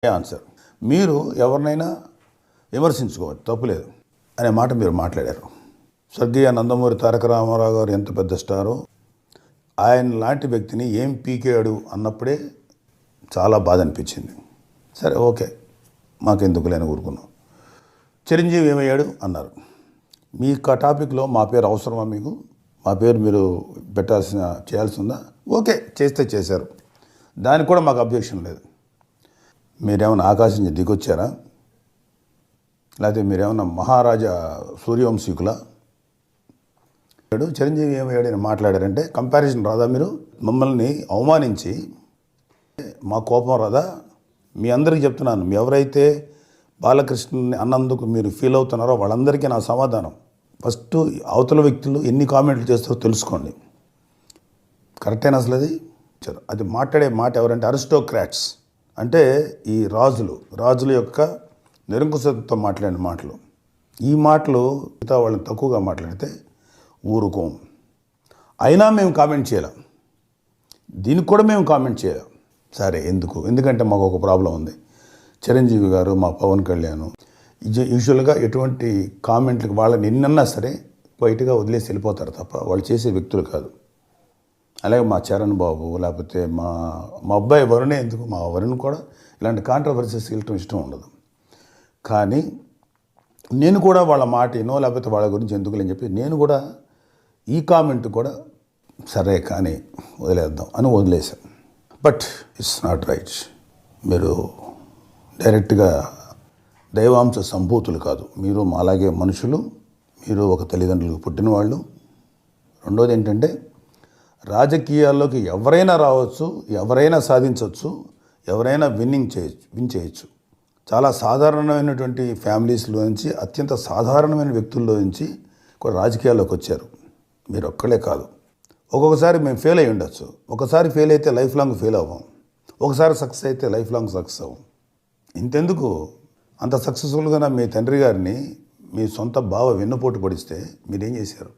Answer. మీరు ఎవరినైనా విమర్శించుకోవచ్చు, తప్పులేదు అనే మాట మీరు మాట్లాడారు. స్వర్గీయ నందమూరి తారక రామారావు గారు ఎంత పెద్ద స్టారో, ఆయన లాంటి వ్యక్తిని ఏం పీకాడు అన్నప్పుడే చాలా బాధ అనిపించింది. సరే ఓకే, మాకెందుకు లేని ఊరుకున్నాం. చిరంజీవి ఏమయ్యాడు అన్నారు. మీ టాపిక్లో మా పేరు అవసరమా మీకు? మా పేరు మీరు చేయాల్సి ఉందా? ఓకే, చేస్తే చేశారు, దానికి కూడా మాకు అబ్జెక్షన్ లేదు. మీరేమన్నా ఆకాశం నుంచి దిగొచ్చారా? లేకపోతే మీరేమన్నా మహారాజా సూర్యవంశీకులా? చిరంజీవి ఏమయ్యాడు అని మాట్లాడారంటే కంపారిజన్ రాదా? మీరు మమ్మల్ని అవమానించి మా కోపం రాదా? మీ అందరికీ చెప్తున్నాను, మీ ఎవరైతే బాలకృష్ణని అన్నందుకు మీరు ఫీల్ అవుతున్నారో వాళ్ళందరికీ నా సమాధానం, ఫస్ట్ అవతల వ్యక్తులు ఎన్ని కామెంట్లు చేస్తారో తెలుసుకోండి. కరెక్టేనా అసలు అది మాట్లాడే మాట ఎవరంటే అరిస్టోక్రాట్స్, అంటే ఈ రాజుల యొక్క నిరంకుశతో మాట్లాడిన మాటలు. ఈ మాటలు మిగతా వాళ్ళని తక్కువగా మాట్లాడితే ఊరుకోం. అయినా మేము కామెంట్ చేయలేం, దీనికి కూడా మేము కామెంట్ చేయలేం. సరే ఎందుకంటే మాకు ఒక ప్రాబ్లం ఉంది. చిరంజీవి గారు, మా పవన్ కళ్యాణ్ యూజువల్గా ఎటువంటి కామెంట్లకు వాళ్ళని ఎన్నన్నా సరే బయటగా వదిలేసి వెళ్ళిపోతారు తప్ప వాళ్ళు చేసే వ్యక్తులు కాదు. అలాగే మా చరణ్ బాబు, లేకపోతే మా అబ్బాయి వరుణే, ఎందుకు మా వరుణ్ కూడా ఇలాంటి కాంట్రవర్సీస్ వెళ్ళటం ఇష్టం ఉండదు. కానీ నేను కూడా వాళ్ళ మాట లేకపోతే వాళ్ళ గురించి ఎందుకులని చెప్పి నేను కూడా ఈ కామెంట్ కూడా సరే కానీ వదిలేద్దాం అని వదిలేశాం. But it's not right. మీరు డైరెక్ట్గా దైవాంశ సంభూతులు కాదు, మీరు అలాగే మనుషులు, మీరు ఒక తల్లిదండ్రులకు పుట్టిన వాళ్ళు. రెండోది ఏంటంటే రాజకీయాల్లోకి ఎవరైనా రావచ్చు, ఎవరైనా సాధించవచ్చు, ఎవరైనా విన్ చేయొచ్చు. చాలా సాధారణమైనటువంటి ఫ్యామిలీస్లో నుంచి, అత్యంత సాధారణమైన వ్యక్తుల్లో నుంచి కూడా రాజకీయాల్లోకి వచ్చారు. మీరు ఒక్కళ్ళే కాదు. ఒక్కొక్కసారి మేము ఫెయిల్ అయ్యి ఉండొచ్చు, ఒకసారి ఫెయిల్ అయితే లైఫ్ లాంగ్ ఫెయిల్ అవ్వం, ఒకసారి సక్సెస్ అయితే లైఫ్ లాంగ్ సక్సెస్ అవ్వం. ఇంతెందుకు, అంత సక్సెస్ఫుల్గా మీ తండ్రి గారిని మీ సొంత బావ వెన్నుపోటు పొడిస్తే మీరేం చేశారు?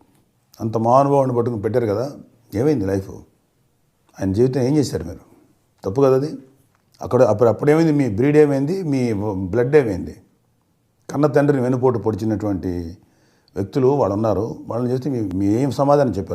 అంత మహానుభావుని పట్టుకుని పెట్టారు కదా, ఏమైంది లైఫ్? ఆయన జీవితం ఏం చేశారు మీరు? తప్పు కదా అది. అప్పుడేమైంది? మీ బ్రీడ్ ఏమైంది? మీ బ్లడ్ ఏమైంది? కన్న తండ్రిని వెన్నుపోటు పొడిచినటువంటి వ్యక్తులు వాళ్ళు ఉన్నారు. వాళ్ళని చేస్తే మీ ఏం సమాధానం చెప్పారు?